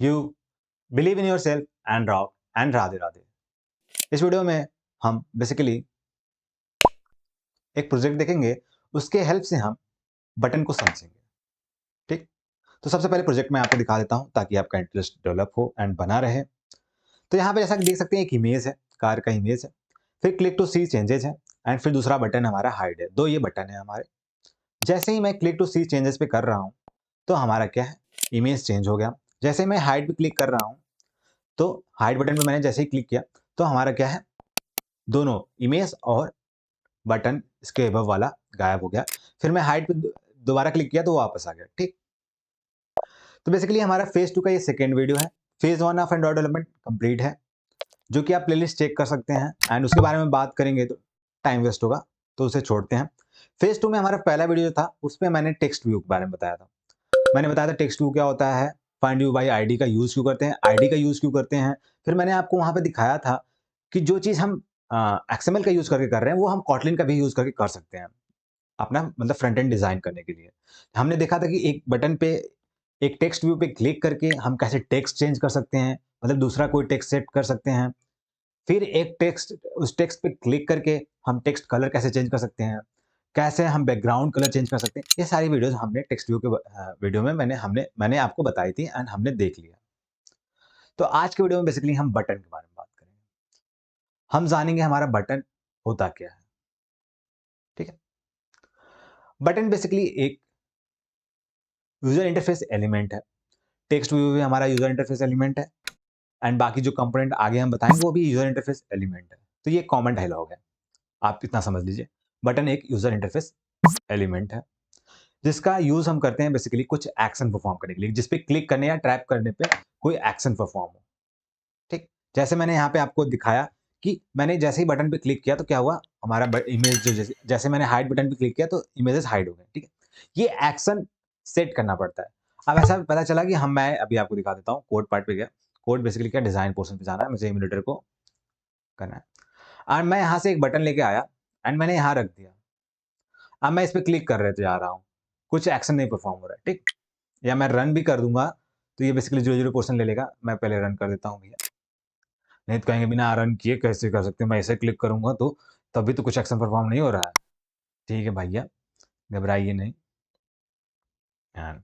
You believe in your self and rock and Radhe Radhe. इस video में हम बेसिकली एक प्रोजेक्ट देखेंगे, उसके हेल्प से हम बटन को समझेंगे। ठीक, तो सबसे पहले प्रोजेक्ट मैं आपको दिखा देता हूं ताकि आपका इंटरेस्ट डेवलप हो एंड बना रहे। तो यहाँ पे जैसा कि देख सकते हैं एक इमेज है, कार का इमेज है, फिर क्लिक टू सी चेंजेस है एंड फिर दूसरा बटन हमारा हाइड है। दो ये बटन है हमारे। जैसे ही मैं क्लिक टू सी चेंजेस पे कर रहा हूँ तो हमारा क्या है, इमेज चेंज हो गया। जैसे मैं हाइड पे क्लिक कर रहा हूँ तो हाइड बटन पे मैंने जैसे ही क्लिक किया तो हमारा क्या है, दोनों इमेज और बटन इसके अबव वाला गायब हो गया। फिर मैं हाइड पे दोबारा क्लिक किया तो वापस आ गया। ठीक, तो बेसिकली हमारा फेज 2 का ये सेकेंड वीडियो है। Phase 1 of Android development complete है, जो कि आप प्लेलिस्ट चेक कर सकते हैं एंड उसके बारे में बात करेंगे तो टाइम वेस्ट होगा, तो उसे छोड़ते हैं। फेज 2 में हमारा पहला वीडियो था, उसमें मैंने टेक्स्ट व्यू के बारे में बताया था। मैंने बताया था टेक्स्ट व्यू क्या होता है, फाइंड यू बाई आईडी का यूज क्यों करते हैं, आईडी का यूज क्यों करते हैं। फिर मैंने आपको वहां पे दिखाया था कि जो चीज हम एक्सएमएल का यूज करके कर रहे हैं वो हम कॉटलिन का भी यूज करके कर सकते हैं, अपना मतलब फ्रंट एंड डिजाइन करने के लिए। हमने देखा था कि एक बटन पे, एक टेक्स्ट व्यू पे क्लिक करके हम कैसे टेक्स्ट चेंज कर सकते हैं, मतलब दूसरा कोई टेक्स्ट सेट कर सकते हैं। फिर एक टेक्स्ट, उस टेक्स्ट पे क्लिक करके हम टेक्स्ट कलर कैसे चेंज कर सकते हैं, कैसे हम बैकग्राउंड कलर चेंज कर सकते हैं। ये सारी वीडियोस हमने टेक्स्ट व्यू के वीडियो में मैंने आपको बताई थी एंड हमने देख लिया। तो आज के वीडियो में बेसिकली हम बटन के बारे में बात करेंगे। हम जानेंगे हमारा बटन होता क्या है। ठीक है, बटन बेसिकली एक यूजर इंटरफेस एलिमेंट है। टेक्स्ट व्यू भी हमारा यूजर इंटरफेस एलिमेंट है एंड बाकी जो कंपोनेंट आगे हम बताएंगे वो भी यूजर इंटरफेस एलिमेंट है। तो ये कॉमन डायलॉग है, आप इतना समझ लीजिए। बटन एक यूजर इंटरफेस एलिमेंट है जिसका यूज हम करते हैं बेसिकली कुछ एक्शन परफॉर्म करने के लिए, जिस पे क्लिक करने या ट्रैप करने पे कोई एक्शन परफॉर्म हो। ठीक, जैसे मैंने यहाँ पे आपको दिखाया कि मैंने जैसे ही बटन पे क्लिक किया तो क्या हुआ, हमारा इमेज जो जैसे जैसे मैंने हाइड बटन पे क्लिक किया तो इमेजेस हाइड हो गए। ठीक है, ये एक्शन सेट करना पड़ता है। अब ऐसा पता चला कि मैं अभी आपको दिखा देता हूँ। कोड पार्ट पे गया, कोड बेसिकली क्या, डिजाइन पोर्शन पे जाना है, मुझे इम्यूलेटर को करना है और मैं यहाँ से एक बटन लेके आया एंड मैंने यहाँ रख दिया। अब मैं इस पे क्लिक कर रहे थे जा रहा हूँ, कुछ एक्शन नहीं परफॉर्म हो रहा है। ठीक, या मैं रन भी कर दूंगा तो ये बेसिकली 0 पोर्शन ले लेगा। मैं पहले रन कर देता हूँ भैया, नहीं तो कहेंगे बिना रन किए कैसे कर सकते हैं, मैं ऐसे क्लिक करूंगा तो तभी तो कुछ एक्शन परफॉर्म नहीं हो रहा है। ठीक है भैया, घबराइए नहीं। हाँ,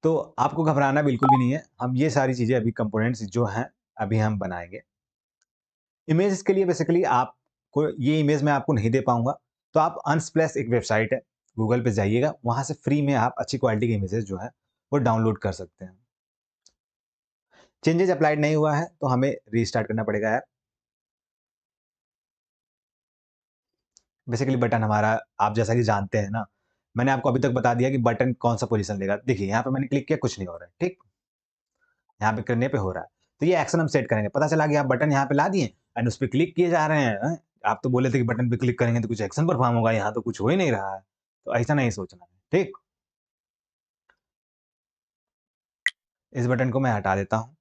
तो आपको घबराना बिल्कुल भी नहीं है। हम ये सारी चीजें अभी कंपोनेंट्स जो हैं अभी हम बनाएंगे। इमेज के लिए बेसिकली आपको ये इमेज मैं आपको नहीं दे पाऊंगा, तो आप अनस्प्लैश एक वेबसाइट है, गूगल पे जाइएगा, वहां से फ्री में आप अच्छी क्वालिटी के इमेजेस जो है वो डाउनलोड कर सकते हैं। चेंजेस अप्लाइड नहीं हुआ है तो हमें रीस्टार्ट करना पड़ेगा ऐप। बेसिकली बटन हमारा, आप जैसा कि जानते हैं ना, मैंने आपको अभी तक बता दिया कि बटन कौन सा पोजीशन लेगा। देखिए यहाँ पे मैंने क्लिक किया, कुछ नहीं हो रहा है। ठीक, यहाँ पे करने पे हो रहा है, तो ये एक्शन हम सेट करेंगे। पता चला कि आप बटन यहाँ पे ला दिए एंड उस पर क्लिक किए जा रहे हैं। आप तो बोले थे कि बटन पे क्लिक करेंगे तो कुछ एक्शन परफॉर्म होगा, यहाँ तो कुछ हो ही नहीं रहा है। तो ऐसा नहीं सोचना है। ठीक, इस बटन को मैं हटा देता हूँ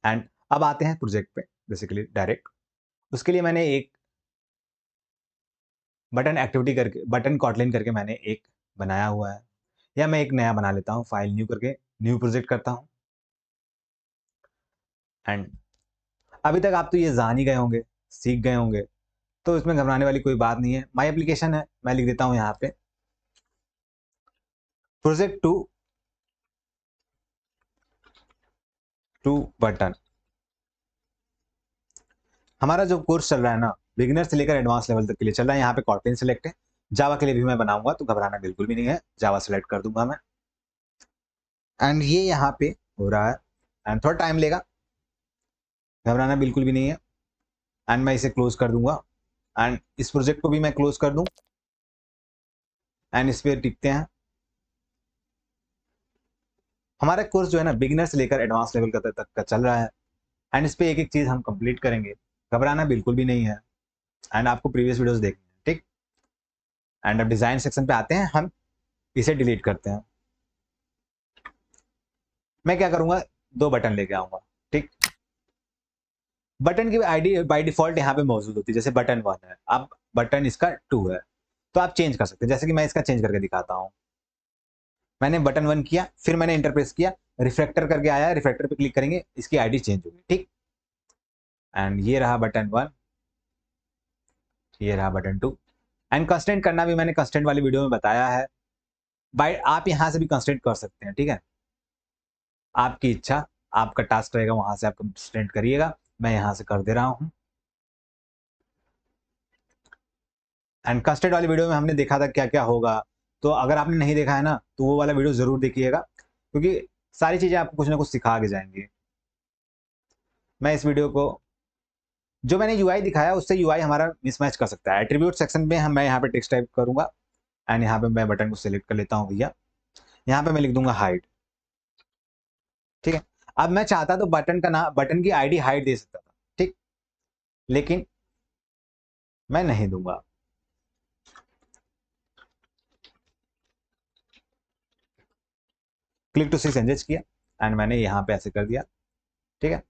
एंड अब आते हैं प्रोजेक्ट पे बेसिकली डायरेक्ट। उसके लिए मैंने एक बटन एक्टिविटी करके, बटन कॉटलिन करके मैंने एक बनाया हुआ है, या मैं एक नया बना लेता हूँ, फाइल न्यू करके न्यू प्रोजेक्ट करता हूँ। एंड अभी तक आप तो ये जान ही गए होंगे, सीख गए होंगे, तो इसमें घबराने वाली कोई बात नहीं है। माई एप्लीकेशन है, मैं लिख देता हूँ यहाँ पे प्रोजेक्ट टू बटन। हमारा जो कोर्स चल रहा है ना, बिगिनर से लेकर एडवांस लेवल तक के लिए चल रहा है। यहाँ पे कॉटलिन सेलेक्ट है, जावा के लिए भी मैं बनाऊंगा, तो घबराना बिल्कुल भी नहीं है, जावा सेलेक्ट कर दूंगा मैं। एंड ये यहाँ पे हो रहा है एंड थोड़ा टाइम लेगा, घबराना बिल्कुल भी नहीं है। एंड मैं इसे क्लोज कर दूंगा एंड इस प्रोजेक्ट को भी मैं क्लोज कर दूं एंड इस पर टिकते हैं। हमारा कोर्स जो है ना, बिगिनर से लेकर एडवांस लेवल तक का चल रहा है एंड इस पे एक एक चीज हम कंप्लीट करेंगे, घबराना बिल्कुल भी नहीं है। एंड आपको प्रीवियस वीडियोस देखनी है। ठीक, एंड अब डिजाइन सेक्शन पे आते हैं, हम इसे डिलीट करते हैं। मैं क्या करूंगा, दो बटन लेके आऊंगा। ठीक, बटन की आईडी बाय डिफॉल्ट यहाँ पे मौजूद होती है, जैसे बटन 1 है, अब बटन इसका 2 है, तो आप चेंज कर सकते हैं। जैसे कि मैं इसका चेंज करके दिखाता हूँ। मैंने बटन 1 किया, फिर मैंने इंटर प्रेस किया, रिफ्रैक्टर करके आया, रिफ्रैक्टर पे क्लिक करेंगे, इसकी आईडी चेंज होगी, ठीक। एंड ये रहा बटन 1, ये रहा बटन 2। एंड कंस्ट्रेंट करना भी मैंने कंस्ट्रेंट वाली वीडियो में बताया है। बाय आप यहां से भी कंस्ट्रेंट कर सकते हैं, ठीक है, आपकी इच्छा, आपका टास्क रहेगा, वहां से आप कंस्ट्रेंट करिएगा। मैं यहां से कर दे रहा हूं। एंड कंस्ट्रेंट वाली वीडियो में हमने देखा था क्या क्या होगा, तो अगर आपने नहीं देखा है ना, तो वो वाला वीडियो जरूर देखिएगा, क्योंकि सारी चीजें आपको कुछ ना कुछ सिखा के जाएंगी। मैं इस वीडियो को, जो मैंने यूआई दिखाया उससे यूआई हमारा मिसमैच कर सकता है। एट्रीब्यूट सेक्शन में मैं यहाँ पे टेक्स्ट टाइप करूंगा, एंड यहाँ पे मैं बटन को सिलेक्ट कर लेता हूँ भैया, यहाँ पे मैं लिख दूंगा हाइड, ठीक है। अब मैं चाहता तो बटन का नाम, बटन की आईडी हाइड दे सकता था, ठीक, लेकिन मैं नहीं दूंगा। क्लिक टू सी चेंजेस किया, एंड मैंने यहाँ पे ऐसे कर दिया, ठीक है।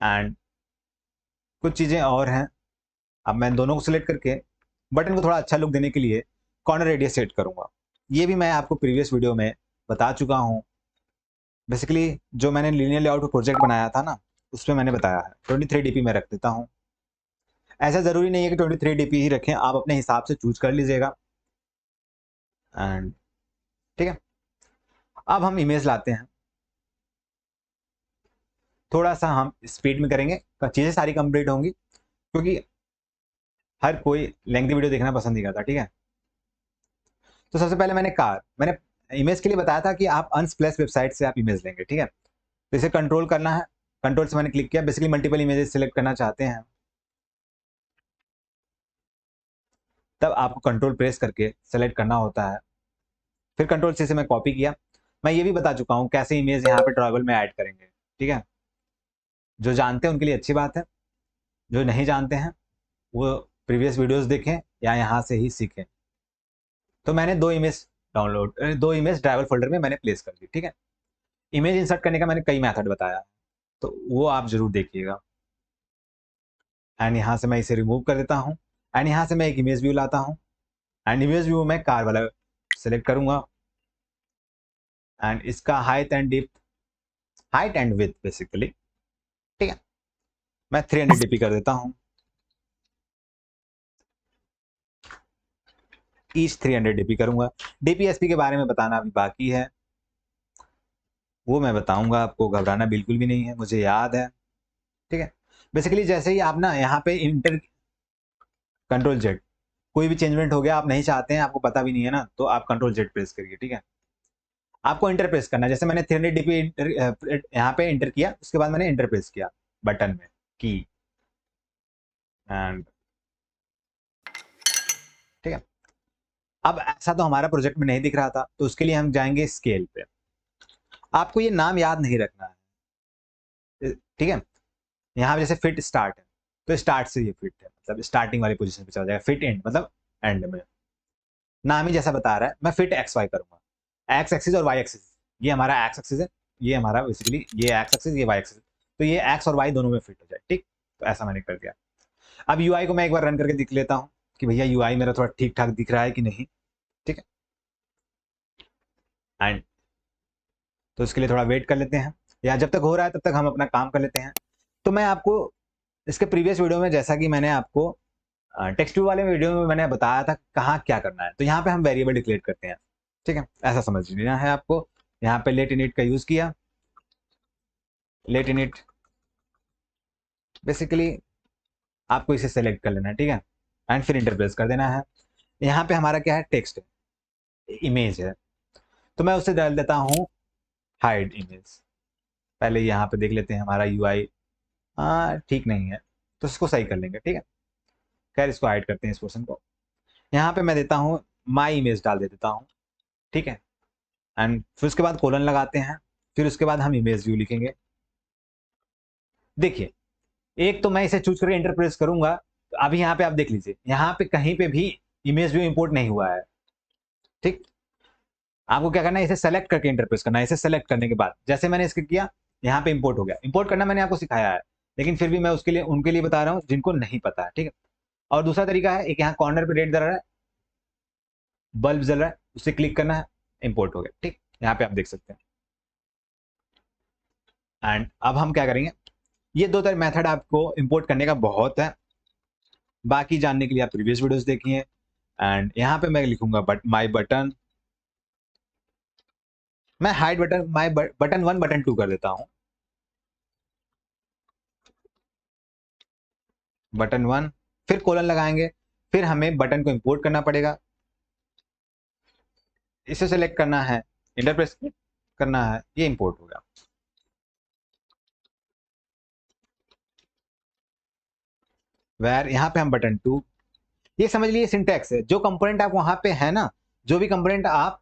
एंड कुछ चीजें और हैं, अब मैं दोनों को सिलेक्ट करके बटन को थोड़ा अच्छा लुक देने के लिए कॉर्नर रेडियस सेट करूंगा। ये भी मैं आपको प्रीवियस वीडियो में बता चुका हूँ। बेसिकली जो मैंने लीनियर लेआउट प्रोजेक्ट बनाया था ना, उसमें मैंने बताया है 23 dp में रख देता हूँ। ऐसा जरूरी नहीं है कि 23 dp ही रखें, आप अपने हिसाब से चूज कर लीजिएगा। एंड ठीक है, अब हम इमेज लाते हैं, थोड़ा सा हम स्पीड में करेंगे, चीजें सारी कंप्लीट होंगी, क्योंकि हर कोई लेंथी वीडियो देखना पसंद नहीं करता, ठीक है। तो सबसे पहले मैंने इमेज के लिए बताया था कि आप अनस्प्लैश वेबसाइट से आप इमेज लेंगे, ठीक है। तो इसे कंट्रोल करना है, कंट्रोल से मैंने क्लिक किया, बेसिकली मल्टीपल इमेजेस सिलेक्ट करना चाहते हैं, तब आपको कंट्रोल प्रेस करके सेलेक्ट करना होता है। फिर कंट्रोल सी से मैं कॉपी किया। मैं ये भी बता चुका हूँ कैसे इमेज यहाँ पे ड्रॉएबल में ऐड करेंगे, ठीक है। जो जानते हैं उनके लिए अच्छी बात है, जो नहीं जानते हैं वो प्रीवियस वीडियोस देखें या यहाँ से ही सीखें। तो मैंने दो इमेज ड्राइवर फोल्डर में मैंने प्लेस कर दी, ठीक है। इमेज इंसर्ट करने का मैंने कई मेथड बताया, तो वो आप जरूर देखिएगा। एंड यहाँ से मैं इसे रिमूव कर देता हूँ, एंड यहाँ से मैं एक इमेज व्यू लाता हूँ, एंड इमेज व्यू में कार वाला सेलेक्ट करूंगा, एंड इसका हाइट एंड विड्थ बेसिकली, ठीक है, मैं 300 dp कर देता हूँ, ईच 300 dp करूंगा। डीपीएसपी के बारे में बताना अभी बाकी है, वो मैं बताऊंगा आपको, घबराना बिल्कुल भी नहीं है, मुझे याद है, ठीक है। बेसिकली जैसे ही आप ना यहाँ पे इंटर कंट्रोल जेड, कोई भी चेंजमेंट हो गया, आप नहीं चाहते हैं, आपको पता भी नहीं है ना, तो आप कंट्रोल जेड प्रेस करिए, ठीक है। आपको इंटर प्रेस करना है, जैसे मैंने 300 dp यहाँ पे इंटर किया, उसके बाद मैंने इंटर प्रेस किया बटन में की, एंड ठीक है। अब ऐसा तो हमारा प्रोजेक्ट में नहीं दिख रहा था, तो उसके लिए हम जाएंगे स्केल पे। आपको ये नाम याद नहीं रखना है, ठीक है। यहाँ पे जैसे फिट स्टार्ट है, तो स्टार्ट से ये फिट है, मतलब स्टार्टिंग वाली पोजीशन पे चला जाएगा। फिट एंड मतलब एंड में, नाम ही जैसा बता रहा है। मैं फिट एक्स वाई करूंगा, एक्स एक्सिस और वाई एक्सिस, ये हमारा एक्स एक्सिस है, ये हमारा बेसिकली ये एक्स एक्सिस, ये वाई एक्सिस, तो ये एक्स और वाई दोनों में फिट हो जाए, ठीक। तो ऐसा मैंने कर दिया। अब यूआई को मैं एक बार रन करके देख लेता हूँ कि भैया यूआई मेरा थोड़ा ठीक ठाक दिख रहा है कि नहीं, ठीक है। एंड तो इसके लिए थोड़ा वेट कर लेते हैं, या जब तक हो रहा है तब तक हम अपना काम कर लेते हैं। तो मैं आपको इसके प्रीवियस वीडियो में, जैसा कि मैंने आपको टेक्स्ट व्यू वाले वीडियो में मैंने बताया था कहाँ क्या करना है, तो यहाँ पे हम वेरिएबल डिक्लेयर करते हैं, ठीक है। ऐसा समझ लेना है आपको। यहाँ पे लेट इनिट का यूज किया, लेट इनिट बेसिकली आपको इसे सेलेक्ट कर लेना है, ठीक है, एंड फिर इंटर प्रेस कर देना है। यहाँ पे हमारा क्या है, टेक्स्ट है, इमेज है, तो मैं उसे डाल देता हूँ हाइड इमेज। पहले यहाँ पे देख लेते हैं हमारा यूआई, हाँ ठीक नहीं है, तो इसको सही कर लेंगे, ठीक है। खैर इसको हाइड करते हैं इस पोर्शन को। यहाँ पे मैं देता हूँ माई इमेज डाल देता हूँ, ठीक है। एंड फिर उसके बाद कोलन लगाते हैं, फिर उसके बाद हम इमेज व्यू लिखेंगे। देखिए, एक तो मैं इसे चूज करके इंटर प्रेस करूंगा, तो अभी यहाँ पे आप देख लीजिए, यहाँ पे कहीं पे भी इमेज व्यू इंपोर्ट नहीं हुआ है, ठीक। आपको क्या करना है, इसे सेलेक्ट करके इंटर प्रेस करना है। इसे सेलेक्ट करने के बाद जैसे मैंने इसके किया, यहाँ पे इंपोर्ट हो गया। इंपोर्ट करना मैंने आपको सिखाया है, लेकिन फिर भी मैं उसके लिए उनके लिए बता रहा हूँ जिनको नहीं पता है, ठीक है। और दूसरा तरीका है, एक यहाँ कॉर्नर पे रेड जल रहा है, बल्ब जल रहा है, उसे क्लिक करना है, इंपोर्ट हो गया। ठीक, यहाँ पे आप देख सकते हैं। एंड अब हम क्या करेंगे, ये दो तरह मेथड आपको इंपोर्ट करने का बहुत है, बाकी जानने के लिए आप प्रीवियस वीडियोस देखिए। एंड यहाँ पे मैं लिखूंगा माई बटन, मैं हाइड बटन माई बटन 1 बटन 2 कर देता हूँ। बटन 1 फिर कोलन लगाएंगे, फिर हमें बटन को इंपोर्ट करना पड़ेगा, इसे सेलेक्ट करना है, इंटर प्रेस करना है, ये इंपोर्ट हो गया। वेर यहाँ पे हम बटन 2, ये समझ लीजिए सिंटैक्स है, जो कंपोनेंट आप वहां पे है ना, जो भी कंपोनेंट आप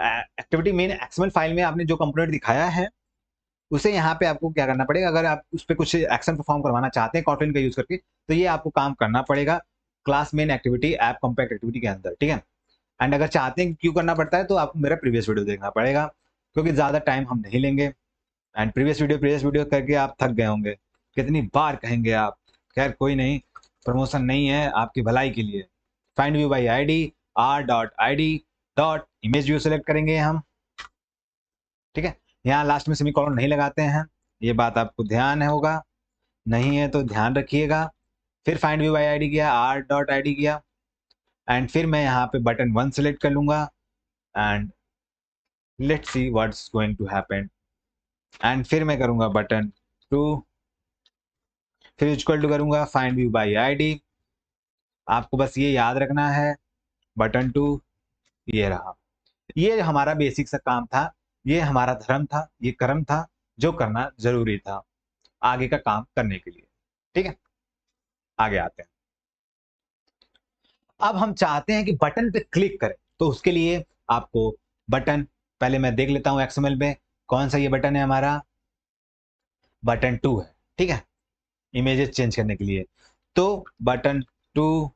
एक्टिविटी मेन एक्सएमएल फाइल में आपने जो कंपोनेंट दिखाया है, उसे यहाँ पे आपको क्या करना पड़ेगा। अगर आप उस पर कुछ एक्शन परफॉर्म करवाना चाहते हैं कॉटलिन का यूज करके, तो ये आपको काम करना पड़ेगा class main activity app compact activity के अंदर, ठीक है। एंड अगर चाहते हैं क्यों करना पड़ता है, तो आपको मेरा प्रीवियस वीडियो देखना पड़ेगा, क्योंकि ज़्यादा टाइम हम नहीं लेंगे। एंड प्रीवियस वीडियो करके आप थक गए होंगे, कितनी बार कहेंगे आप। खैर कोई नहीं, प्रमोशन नहीं है, आपकी भलाई के लिए। Find view by I D, r.id.image view select करेंगे हम, ठीक है। यहाँ लास्ट में सेमीकोलन नहीं लगाते हैं, ये बात आपको ध्यान होगा, नहीं है तो ध्यान रखिएगा। फिर फाइंड व्यू बाई आईडी किया, r.id किया, एंड फिर मैं यहाँ पे बटन 1 सेलेक्ट कर लूंगा, and let's see what's going to happen. And फिर मैं करूंगा बटन 2, फिर इक्वल टू करूंगा फाइंड व्यू बाई आईडी। आपको बस ये याद रखना है, बटन 2 ये रहा। ये हमारा बेसिक सा काम था, ये हमारा धर्म था, ये कर्म था जो करना जरूरी था आगे का काम करने के लिए, ठीक है। आगे आते हैं। अब हम चाहते हैं कि बटन पे क्लिक करें, तो उसके लिए आपको बटन, पहले मैं देख लेता हूं एक्सएमएल में कौन सा ये बटन है हमारा, बटन 2 है, ठीक है, इमेजेस चेंज करने के लिए। तो button 2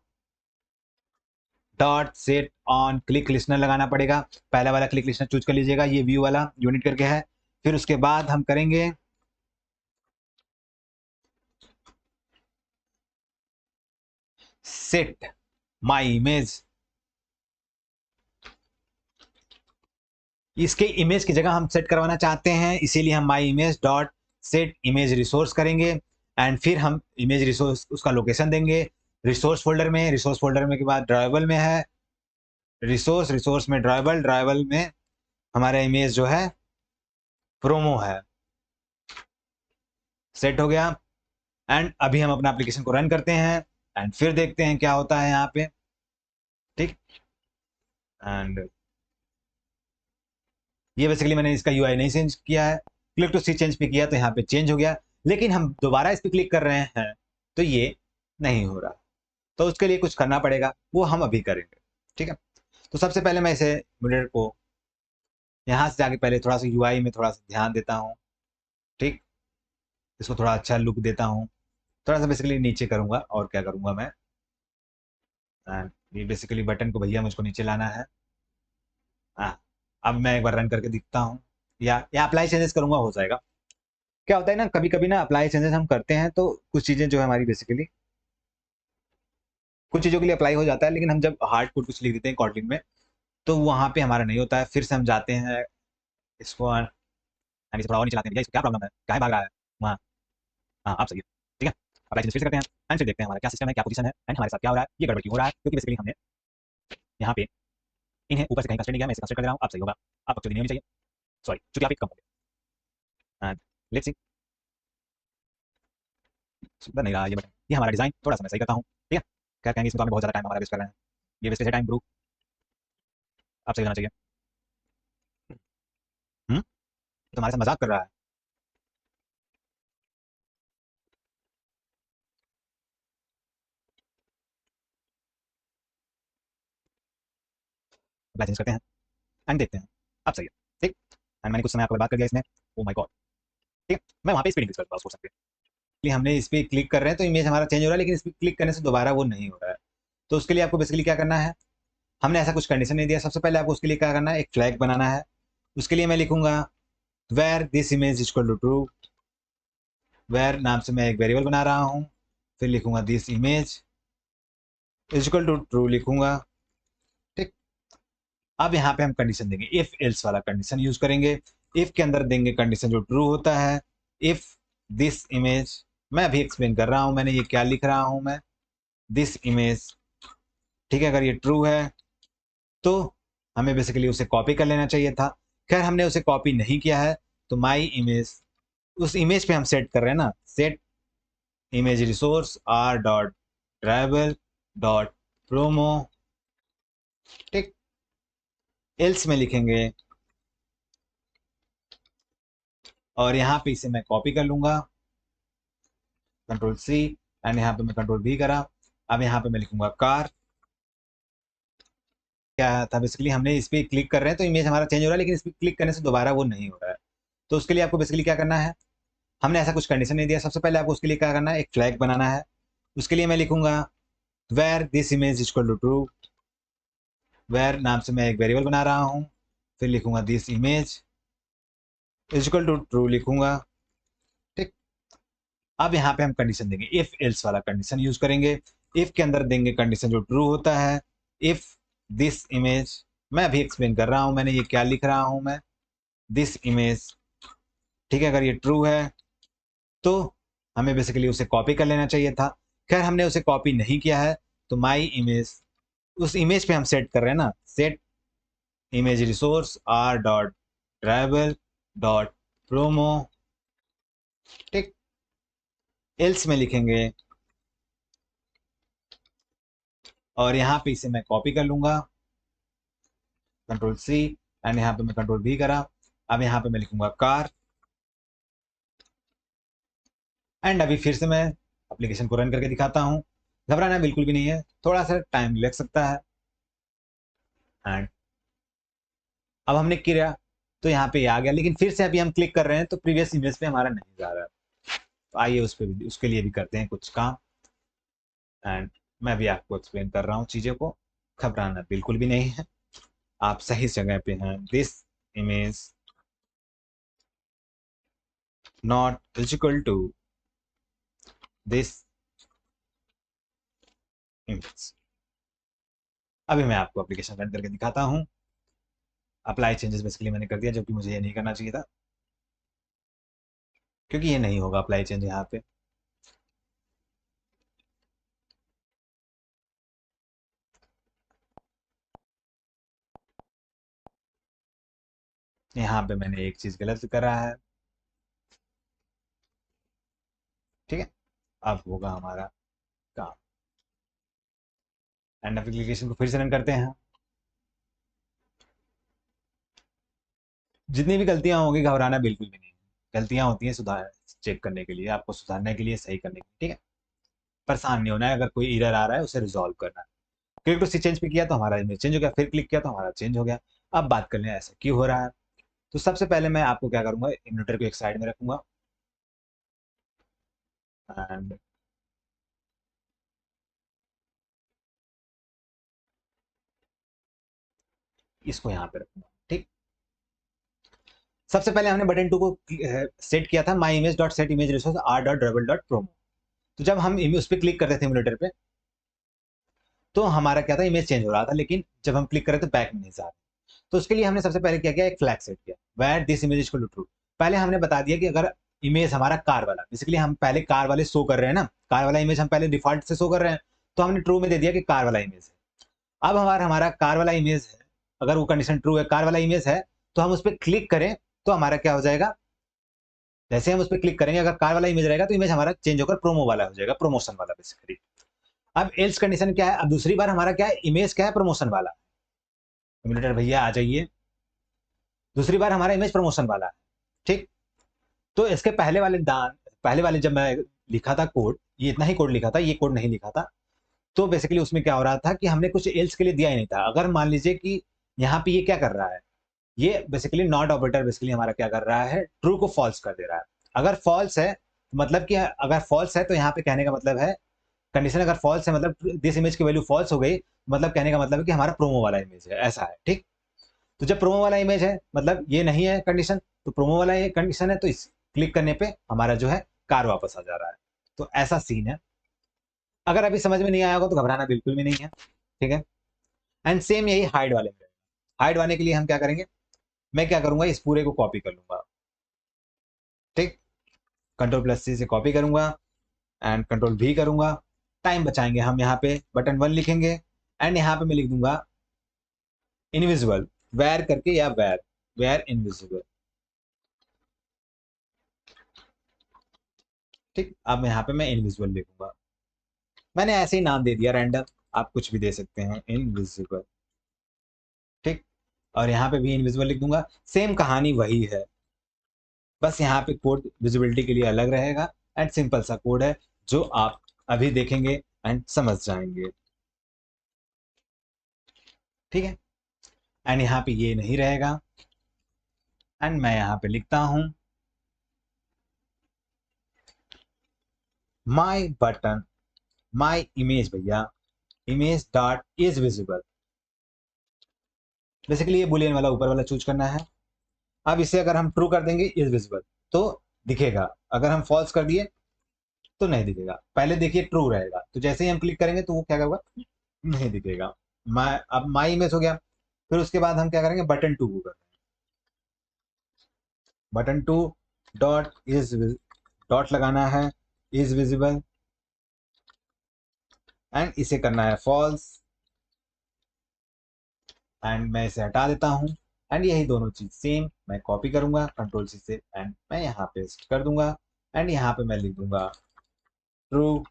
dot set on click listener लगाना पड़ेगा। पहला वाला क्लिक लिस्नर चूज कर लीजिएगा, ये व्यू वाला यूनिट करके है। फिर उसके बाद हम करेंगे सेट माई इमेज, इसके इमेज की जगह हम सेट करवाना चाहते हैं, इसीलिए हम my image dot set image resource करेंगे। एंड फिर हम इमेज रिसोर्स उसका लोकेशन देंगे रिसोर्स फोल्डर में, रिसोर्स फोल्डर में के बाद ड्राइवेबल में है रिसोर्स में ड्राइवेबल में हमारा इमेज जो है प्रोमो है, सेट हो गया। एंड अभी हम अपना एप्लीकेशन को रन करते हैं, एंड फिर देखते हैं क्या होता है यहाँ पे, ठीक। एंड ये बेसिकली मैंने इसका यूआई नहीं चेंज किया है, क्लिक टू सी चेंज पे किया तो यहाँ पे चेंज हो गया, लेकिन हम दोबारा इस पर क्लिक कर रहे हैं तो ये नहीं हो रहा, तो उसके लिए कुछ करना पड़ेगा, वो हम अभी करेंगे, ठीक है। तो सबसे पहले मैं इसे मिरर को यहाँ से जाके पहले थोड़ा सा यूआई में थोड़ा सा ध्यान देता हूँ, ठीक, इसको थोड़ा अच्छा लुक देता हूँ, थोड़ा सा बेसिकली नीचे करूँगा। और क्या करूँगा मैं, ये बेसिकली बटन को भैया मुझको नीचे लाना है। हाँ, अब मैं एक बार रन करके दिखता हूँ, या अप्लाई चेंजेस करूँगा, हो जाएगा। क्या होता है ना, कभी कभी ना अप्लाई चेंजेस हम करते हैं तो कुछ चीज़ें जो है हमारी बेसिकली कुछ चीज़ों के लिए अप्लाई हो जाता है, लेकिन हम जब हार्ड कोड कुछ लिख देते हैं कॉटलिन में, तो वहाँ पे हमारा नहीं होता है। फिर से हम जाते हैं इसको, यानी थोड़ा और नहीं चलाते हैं, भैया इसको क्या प्रॉब्लम है, क्या भाग रहा है वहाँ। हाँ आप सही है, ठीक है। अप्लाई चेंजेस फिर से करते हैं, एंड फिर देखते हैं हमारा क्या सिस्टम है, क्या पोजीशन है, एंड हमारे साथ क्या हो रहा है, ये गड़बड़ क्यों हो रहा है, क्योंकि बेसिकली हमने यहाँ पे इन्हें ऊपर से कहीं कंस्ट्रेंट नहीं किया, मैं इसे कंस्ट्रेंट कर दे रहा हूँ, आप सही होगा, आप एक्चुअली नहीं होनी चाहिए, सॉरी चूंकि आप एक कम हो गए। एंड लेट्स सी, सुधर नहीं रहा ये बटन, ये हमारा डिजाइन, थोड़ा सा मैं सही करता हूँ, ठीक है। क्या कहेंगे, इसमें तो हमें बहुत ज़्यादा टाइम हमारा वेस्ट कर रहे हैं, ये वेस्टेज है टाइम ब्रो, आप सही होना चाहिए। तो हमारे साथ मजाक कर रहा है। अप्लाई चेंज करते हैं एंड देखते हैं, अब सही है, ठीक। एंड मैंने कुछ समय आपको बर्बाद कर दिया इसमें, ओ माय गॉड, ठीक है। मैं वहाँ पे स्पीड इंक्रीज कर पास हो सकते हैं, इसलिए हमने इस पर क्लिक कर रहे हैं तो इमेज हमारा चेंज हो रहा है, लेकिन इस पर क्लिक करने से दोबारा वो नहीं हो रहा है। तो उसके लिए आपको बेसिकली क्या करना है, हमने ऐसा कुछ कंडीशन नहीं दिया, सबसे पहले आपको उसके लिए क्या करना है, एक फ्लैग बनाना है। उसके लिए मैं लिखूंगा where this image equal to true, where नाम से मैं एक वेरिएबल बना रहा हूँ, फिर लिखूंगा this image equal to true लिखूंगा, ठीक। अब यहाँ पे हम कंडीशन देंगे, इफ एल्स वाला कंडीशन यूज करेंगे। इफ के अंदर देंगे कंडीशन जो ट्रू होता है, इफ दिस इमेज, मैं अभी एक्सप्लेन कर रहा हूं, मैंने ये क्या लिख रहा हूं मैं, दिस इमेज, ठीक है, अगर ये ट्रू है तो हमें बेसिकली उसे कॉपी कर लेना चाहिए था। खैर हमने उसे कॉपी नहीं किया है, तो माई इमेज, उस इमेज पे हम सेट कर रहे हैं ना, set image resource R dot dribble dot promo, ठीक। एल्स में लिखेंगे और यहाँ पे इसे मैं कॉपी कर लूंगा, कंट्रोल सी, एंड यहाँ पे मैं कंट्रोल वी करा। अब यहाँ पे मैं लिखूंगा कार। क्या था बेसिकली, हमने इस पर क्लिक कर रहे हैं तो इमेज हमारा चेंज हो रहा है, लेकिन इस पर क्लिक करने से दोबारा वो नहीं हो रहा है। तो उसके लिए आपको बेसिकली क्या करना है, हमने ऐसा कुछ कंडीशन नहीं दिया, सबसे पहले आपको उसके लिए क्या करना है, एक फ्लैग बनाना है। उसके लिए मैं लिखूंगा where this image equal to true, where नाम से मैं एक वेरिएबल बना रहा हूँ, फिर लिखूंगा this image equal to true लिखूंगा, ठीक। अब यहाँ पे हम कंडीशन देंगे, इफ एल्स वाला कंडीशन यूज करेंगे। इफ के अंदर देंगे कंडीशन जो ट्रू होता है, इफ दिस इमेज, मैं अभी एक्सप्लेन कर रहा हूं, मैंने ये क्या लिख रहा हूं मैं, दिस इमेज, ठीक है, अगर ये ट्रू है तो हमें बेसिकली उसे कॉपी कर लेना चाहिए था। खैर हमने उसे कॉपी नहीं किया है, तो माई इमेज, उस इमेज पे हम सेट कर रहे हैं ना, set image resource R dot dribble dot promo, ठीक। एल्स में लिखेंगे और यहाँ पे इसे मैं कॉपी कर लूंगा, कंट्रोल सी, एंड यहाँ पे मैं कंट्रोल वी करा। अब यहाँ पे मैं लिखूंगा कार, एंड अभी फिर से मैं एप्लीकेशन को रन करके दिखाता हूँ। घबराना बिल्कुल भी नहीं है, थोड़ा सा टाइम लग सकता है। एंड अब हमने किया तो यहाँ पे आ गया, लेकिन फिर से अभी हम क्लिक कर रहे हैं तो प्रीवियस इमेज पे हमारा नहीं जा रहा है। तो आइए उस पे भी, उसके लिए भी करते हैं कुछ काम। एंड मैं भी आपको एक्सप्लेन कर रहा हूँ चीज़ों को, घबराना बिल्कुल भी नहीं है, आप सही जगह पे हैं। This image not equal to this image. अभी मैं आपको एप्लीकेशन रन करके दिखाता हूँ। अप्लाई चेंजेस बेसिकली मैंने कर दिया, जबकि मुझे ये नहीं करना चाहिए था, क्योंकि ये नहीं होगा अप्लाई चेंज यहाँ पे। यहाँ पे मैंने एक चीज गलत करा है, ठीक है। अब होगा हमारा काम, एंड एप्लीकेशन को फिर से रन करते हैं। जितनी भी गलतियां होंगी घबराना बिल्कुल भी नहीं, गलतियां होती हैं सुधार चेक करने के लिए, आपको सुधारने के लिए, सही करने के लिए, ठीक है। परेशान नहीं होना है, अगर कोई एरर आ रहा है उसे रिजॉल्व करना है। क्लिक टू सी चेंज पे किया तो हमारा इमेज चेंज हो गया, फिर क्लिक किया तो हमारा चेंज हो गया। अब बात कर लें ऐसा क्यों हो रहा है। तो सबसे पहले मैं आपको क्या करूंगा, इन्वर्टर को एक साइड में रखूंगा, एंड इसको यहाँ पे रखूंगा, ठीक। सबसे पहले हमने बटन टू को सेट किया था, my image dot set image resource R dot dribble dot promo. तो जब हम उस पर क्लिक करते थे इम्यूलेटर पे, तो हमारा क्या था, इमेज चेंज हो रहा था, लेकिन जब हम क्लिक करें तो बैक में नहीं जा रहा। तो उसके लिए हमने सबसे पहले क्या किया, एक फ्लैग सेट किया, where this image equal to true. पहले हमने बता दिया कि अगर इमेज हमारा कार वाला, बेसिकली हम पहले कार वाले शो कर रहे हैं ना, कार वाला इमेज हम पहले डिफॉल्ट से शो कर रहे हैं, तो हमने ट्रू में दे दिया कि कार वाला इमेज है। अब हमारा हमारा कार वाला इमेज है, अगर वो कंडीशन ट्रू है, कार वाला इमेज है, तो हम उस पर क्लिक करें तो हमारा क्या हो जाएगा, जैसे हम उस पर क्लिक करेंगे, अगर कार वाला इमेज रहेगा तो इमेज हमारा चेंज होकर प्रोमो वाला हो जाएगा, प्रमोशन वाला बेसिकली। अब एल्स कंडीशन क्या है, अब दूसरी बार हमारा क्या है, इमेज क्या है, प्रमोशन वाला। कम्युनिटर भैया आ जाइए, दूसरी बार हमारा इमेज प्रमोशन वाला है, ठीक। तो इसके पहले वाले जब मैं लिखा था कोड, ये इतना ही कोड लिखा था, ये कोड नहीं लिखा था। तो बेसिकली उसमें क्या हो रहा था कि हमने कुछ एल्स के लिए दिया ही नहीं था। अगर मान लीजिए कि यहाँ पे ये क्या कर रहा है, ये बेसिकली नॉट ऑपरेटर बेसिकली हमारा क्या कर रहा है, ट्रू को फॉल्स कर दे रहा है। अगर फॉल्स है मतलब कि, अगर फॉल्स है तो यहाँ पे कहने का मतलब है, कंडीशन अगर फॉल्स है मतलब दिस इमेज की वैल्यू फॉल्स हो गई, मतलब कहने का मतलब है कि हमारा प्रोमो वाला इमेज है, ऐसा है, ठीक। तो जब प्रोमो वाला इमेज है मतलब ये नहीं है कंडीशन, तो प्रोमो वाला ये कंडीशन है, तो इस क्लिक करने पे हमारा जो है कार वापस आ जा रहा है। तो ऐसा सीन है। अगर अभी समझ में नहीं आया होगा तो घबराना बिल्कुल भी नहीं है, ठीक है। एंड सेम यही हाइड वाले में, हाइड आने के लिए हम क्या करेंगे, मैं क्या करूंगा, इस पूरे को कॉपी कर लूंगा, ठीक, Ctrl+C से कॉपी करूंगा एंड Ctrl+V करूंगा, टाइम बचाएंगे हम, यहाँ पे बटन 1 लिखेंगे एंड यहाँ पे मैं लिख दूंगा इनविजिबल, वेर करके या वेर इनविजिबल, ठीक। अब यहाँ पे मैं इनविजिबल लिखूंगा, मैंने ऐसे ही नाम दे दिया रैंडम, आप कुछ भी दे सकते हैं, इनविजिबल, ठीक। और यहाँ पे भी इनविजिबल लिख दूंगा, सेम कहानी वही है, बस यहाँ पे कोड विजिबिलिटी के लिए अलग रहेगा एंड सिंपल सा कोड है जो आप अभी देखेंगे एंड समझ जाएंगे, ठीक है। एंड यहाँ पे ये नहीं रहेगा एंड मैं यहाँ पे लिखता हूं माई बटन, माई इमेज भैया, image dot is visible, basically ये बुलियन वाला ऊपर वाला चूज करना है। अब इसे अगर हम ट्रू कर देंगे इज विजिबल तो दिखेगा, अगर हम फॉल्स कर दिए तो नहीं दिखेगा, पहले देखिए ट्रू रहेगा, तो जैसे ही हम क्लिक करेंगे तो वो क्या होगा, नहीं दिखेगा। अब माई इमेज हो गया, फिर उसके बाद हम क्या करेंगे, बटन 2 को करेंगे, बटन 2 डॉट इज, डॉट लगाना है, इज विजिबल एंड इसे करना है फॉल्स एंड मैं इसे हटा देता हूं एंड यही दोनों चीज सेम मैं कॉपी करूंगा Ctrl+C से एंड मैं यहाँ पेस्ट कर दूंगा एंड यहाँ पे मैं लिख दूंगा ट्रू,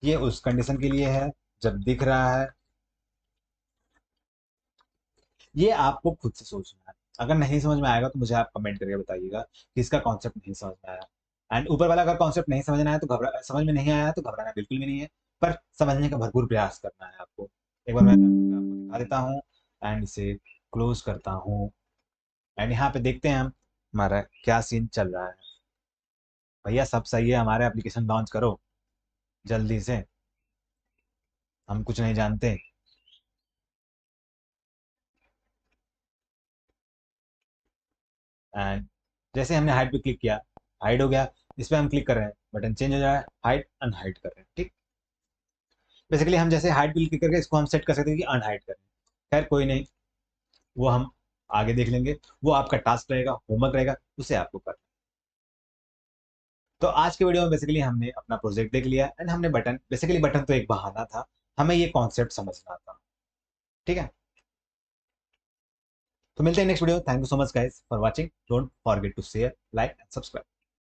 ये उस कंडीशन के लिए है जब दिख रहा है, ये आपको खुद से सोचना है, अगर नहीं समझ में आएगा तो मुझे आप कमेंट करके बताइएगा कि इसका कॉन्सेप्ट नहीं समझ में आया। एंड ऊपर वाला अगर कॉन्सेप्ट नहीं समझना है तो समझ में नहीं आया तो घबराना बिल्कुल भी नहीं है, पर समझने का भरपूर प्रयास करना है आपको। एक बार मैं आपको दिखा देता हूँ एंड इसे क्लोज करता हूँ एंड यहाँ पे देखते हैं हम हमारा क्या सीन चल रहा है। भैया सब सही है, हमारे एप्लीकेशन लॉन्च करो जल्दी से, हम कुछ नहीं जानते। एंड जैसे हमने हाइड पे क्लिक किया, हाइड हो गया, इस पे हम क्लिक कर रहे हैं, बटन चेंज हो जाए, हाइड अनहाइड कर रहे हैं, ठीक। बेसिकली हम जैसे हाइड पे क्लिक करके इसको हम सेट कर सकते हैं कि अनहाइड करें, खैर कोई नहीं, वो हम आगे देख लेंगे, वो आपका टास्क रहेगा, होमवर्क रहेगा, उसे आपको करना। तो आज के वीडियो में बेसिकली हमने अपना प्रोजेक्ट देख लिया एंड हमने बटन, बेसिकली बटन तो एक बहाना था, हमें ये कॉन्सेप्ट समझना था, ठीक है। तो मिलते हैं next video, thank you so much guys for watching, don't forget to share, like and subscribe.